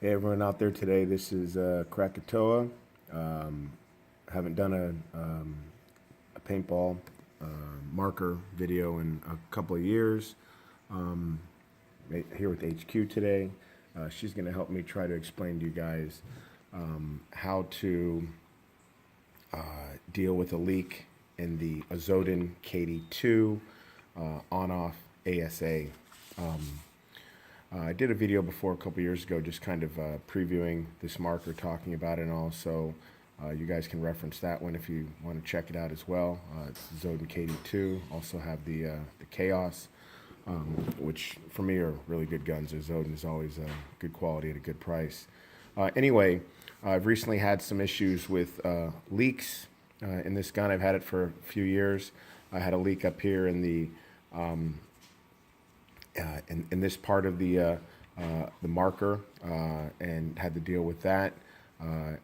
Hey everyone out there today, this is Krakatoa. Haven't done a paintball marker video in a couple of years. Here with HQ today. She's going to help me try to explain to you guys how to deal with a leak in the Azodin KD2 on-off ASA. I did a video before a couple years ago just kind of previewing this marker, talking about it, and also you guys can reference that one if you want to check it out as well. It's Azodin KD2. Also have the Chaos, which for me are really good guns. Azodin is always good quality at a good price. Anyway, I've recently had some issues with leaks in this gun. I've had it for a few years. I had a leak up here in the in this part of the marker, and had to deal with that.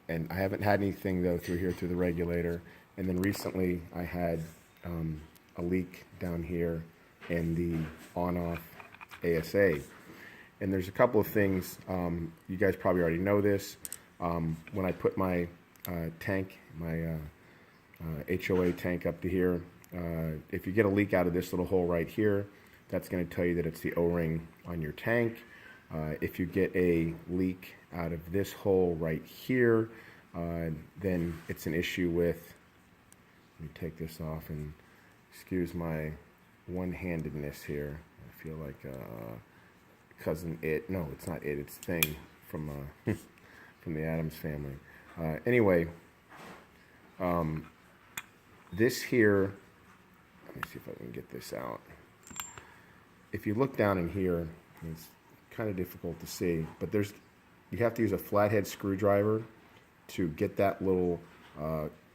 And I haven't had anything though through the regulator. And then recently I had a leak down here in the on-off ASA. And there's a couple of things, you guys probably already know this. When I put my tank, my HOA tank up to here, if you get a leak out of this little hole right here, that's going to tell you that it's the O-ring on your tank. If you get a leak out of this hole right here, then it's an issue with, let me take this off and excuse my one-handedness here. I feel like cousin It. No, it's not It. It's Thing from from the Addams Family. Anyway, this here, let me see if I can get this out. If you look down in here, it's kind of difficult to see, but you have to use a flathead screwdriver to get that little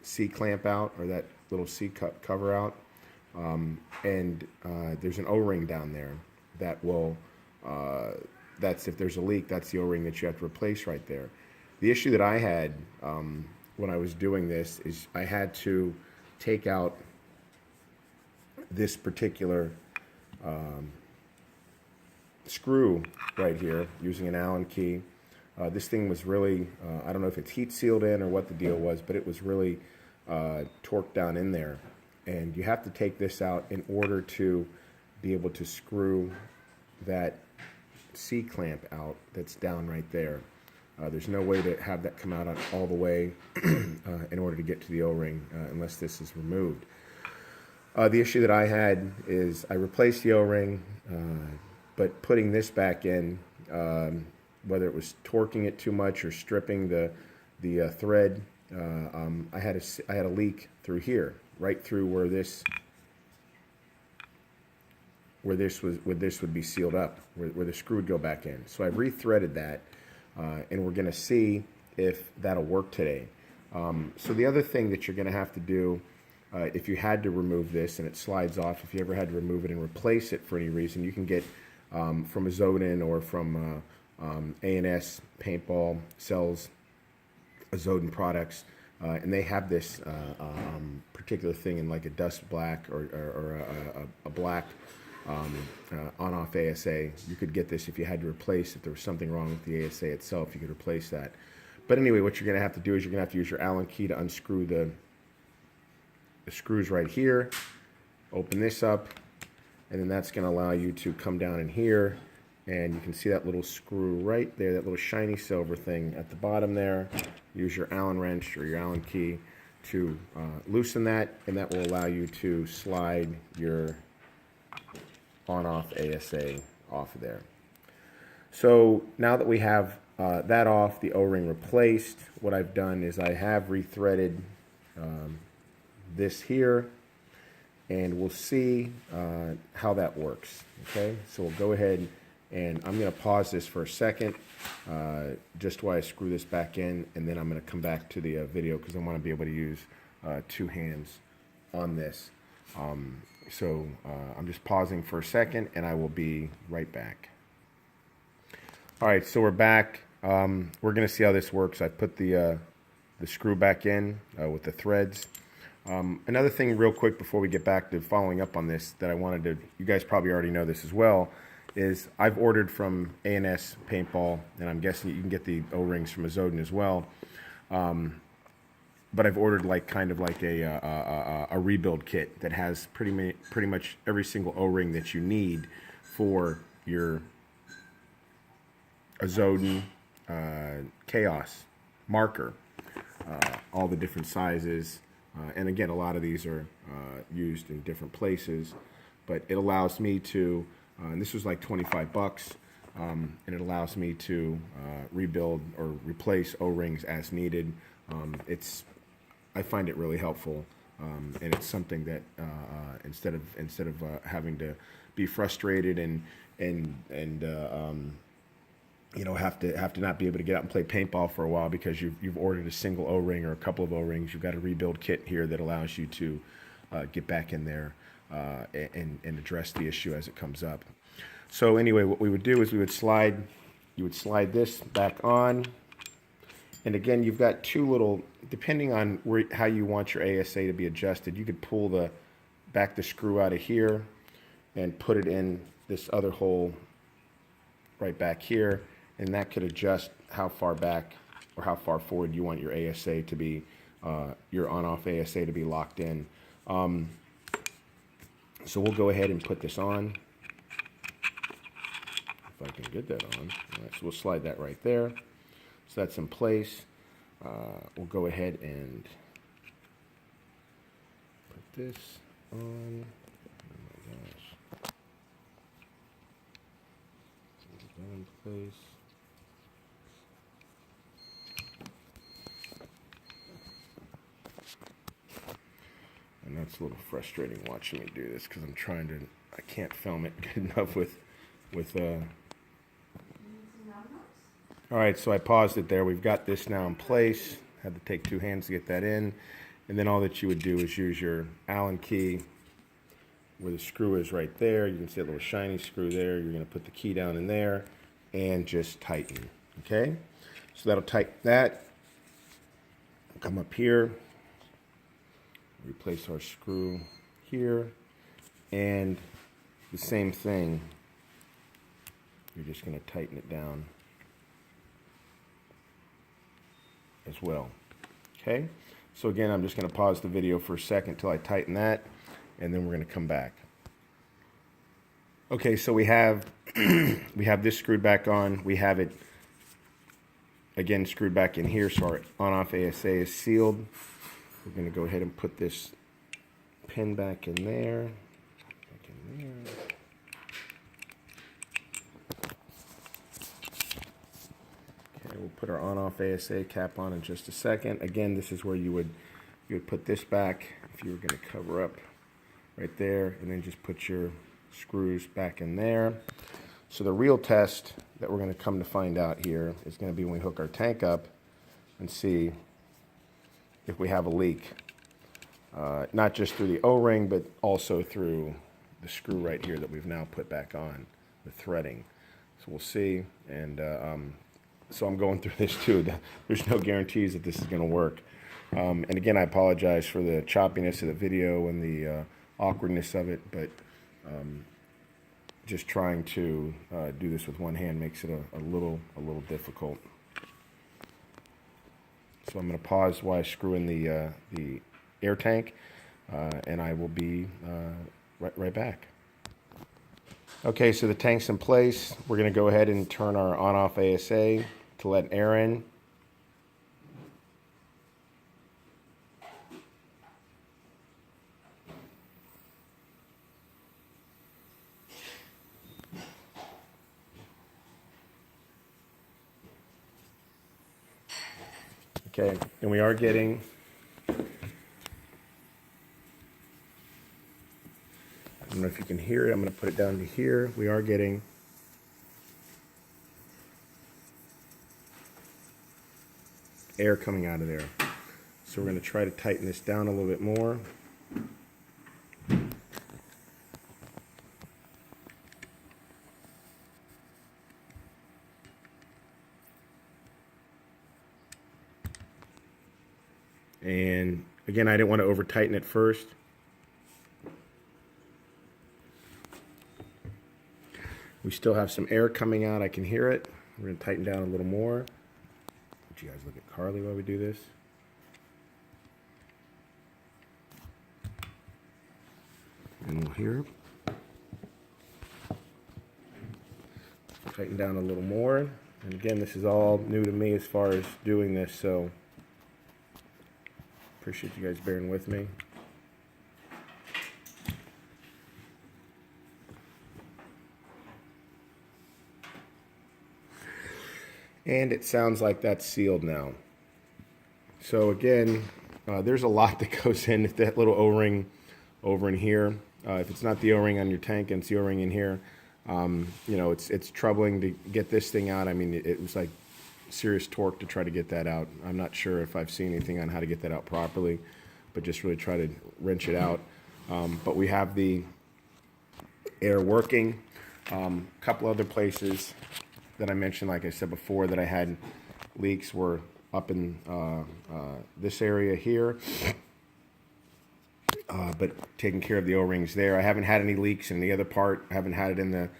C-clamp out, or that little C-cover out. And there's an O-ring down there that will, that's if there's a leak, that's the O-ring that you have to replace right there. The issue that I had when I was doing this is I had to take out this particular screw right here using an Allen key. This thing was really, I don't know if it's heat sealed in or what the deal was, but it was really torqued down in there. And you have to take this out in order to be able to screw that C-clamp out that's down right there. There's no way to have that come out all the way in order to get to the O-ring unless this is removed. The issue that I had is I replaced the O-ring, but putting this back in, whether it was torquing it too much or stripping the thread, I had a leak through here, right through where this would be sealed up, where the screw would go back in. So I rethreaded that, and we're going to see if that'll work today. So the other thing that you're going to have to do, if you had to remove this and it slides off, if you ever had to remove it and replace it for any reason, you can get from Azodin or from AS Paintball sells Azodin products, and they have this particular thing in like a dust black or a black on-off ASA. You could get this if you had to replace, if there was something wrong with the ASA itself, you could replace that. But anyway, what you're going to have to do is you're going to have to use your Allen key to unscrew the screws right here, open this up, and then that's going to allow you to come down in here, and you can see that little screw right there, that little shiny silver thing at the bottom there. Use your Allen wrench or your Allen key to loosen that, and that will allow you to slide your on-off ASA off of there. So now that we have that off, the O-ring replaced, what I've done is I have rethreaded this here, and we'll see how that works. Okay, so we'll go ahead and I'm going to pause this for a second just while I screw this back in, and then I'm going to come back to the video because I want to be able to use two hands on this. So I'm just pausing for a second, and I will be right back. All right, so we're back. We're going to see how this works. I put the screw back in with the threads. Another thing real quick before we get back to following up on this that I wanted to, you guys probably already know this as well, is I've ordered from AS Paintball, and I'm guessing you can get the O-rings from Azodin as well. But I've ordered like kind of like a rebuild kit that has pretty much every single O-ring that you need for your Azodin Chaos marker, all the different sizes, and again, a lot of these are used in different places, but it allows me to, and this was like 25 bucks, and it allows me to rebuild or replace O-rings as needed. I find it really helpful, and it's something that instead of having to be frustrated and you know, have to not be able to get out and play paintball for a while because you've ordered a single O-ring or a couple of O-rings. You've got a rebuild kit here that allows you to get back in there and address the issue as it comes up. So anyway, what we would do is you would slide this back on, and again, you've got two little, depending on how you want your ASA to be adjusted, you could pull the screw out of here and put it in this other hole right back here, and that could adjust how far back or how far forward you want your ASA to be, your on-off ASA to be locked in. So we'll go ahead and put this on. If I can get that on. All right, so we'll slide that right there. So that's in place. We'll go ahead and put this on. Oh my gosh. Put that in place. And that's a little frustrating watching me do this because I can't film it good enough with All right, so I paused it there. We've got this now in place. Had to take two hands to get that in. And then all that you would do is use your Allen key where the screw is right there. You can see a little shiny screw there. You're going to put the key down in there and just tighten, okay? So that'll tighten that. Come up here. Replace our screw here. And the same thing. You're just going to tighten it down as well. Okay, so again, I'm just going to pause the video for a second until I tighten that, and then we're going to come back. Okay, so we have this screwed back on. We have it again screwed back in here, so our on-off ASA is sealed. We're going to go ahead and put this pin back in there. Back in there. We'll put our on-off ASA cap on in just a second. Again, this is where you would put this back if you were going to cover up right there, and then just put your screws back in there. So the real test that we're going to come to find out here is going to be when we hook our tank up and see if we have a leak. Not just through the O-ring, but also through the screw right here that we've now put back on, the threading. So we'll see, and so I'm going through this too. There's no guarantees that this is going to work. And again, I apologize for the choppiness of the video and the awkwardness of it, but just trying to do this with one hand makes it a little difficult. So I'm going to pause while I screw in the air tank, and I will be right back. Okay, so the tank's in place. We're going to go ahead and turn our on-off ASA to let air in. Okay, and we are getting I don't know if you can hear it. I'm going to put it down to here. We are getting air coming out of there. So we're going to try to tighten this down a little bit more. And again, I didn't want to over tighten it first. We still have some air coming out. I can hear it. We're going to tighten down a little more. Let you guys look at Carly while we do this. And we'll hear it. Tighten down a little more. And again, this is all new to me as far as doing this, so appreciate you guys bearing with me. And it sounds like that's sealed now. So again, there's a lot that goes in that little O-ring over in here. If it's not the O-ring on your tank and it's the O-ring in here, you know, it's troubling to get this thing out. I mean, it was like serious torque to try to get that out. I'm not sure if I've seen anything on how to get that out properly, but just really try to wrench it out. But we have the air working. A couple other places that I mentioned, like I said before, that I had leaks were up in this area here. But taking care of the O-rings there. I haven't had any leaks in the other part. I haven't had it in the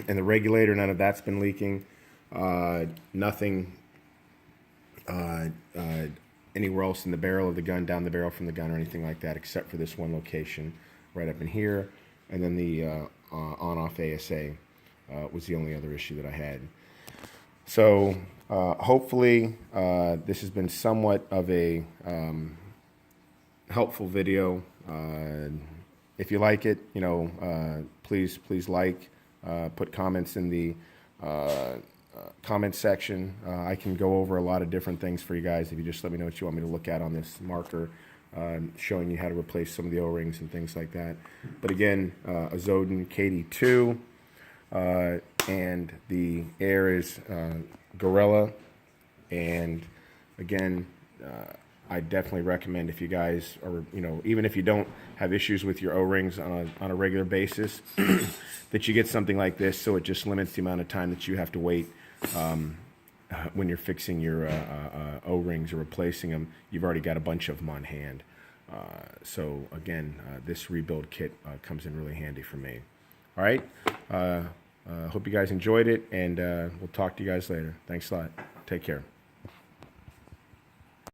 in the regulator. None of that's been leaking. Nothing anywhere else in the barrel of the gun, down the barrel from the gun, or anything like that, except for this one location right up in here. And then the on-off ASA was the only other issue that I had. So hopefully this has been somewhat of a helpful video. If you like it, you know, please like, put comments in the comment section. I can go over a lot of different things for you guys if you just let me know what you want me to look at on this marker, showing you how to replace some of the O-rings and things like that. But again, Azodin KD2, and the air is Gorilla. And again, I definitely recommend, if you guys are, you know, even if you don't have issues with your O-rings on a regular basis, that you get something like this, so it just limits the amount of time that you have to wait when you're fixing your O-rings or replacing them. You've already got a bunch of them on hand. So again, this rebuild kit comes in really handy for me. All right. Hope you guys enjoyed it, and we'll talk to you guys later. Thanks a lot. Take care.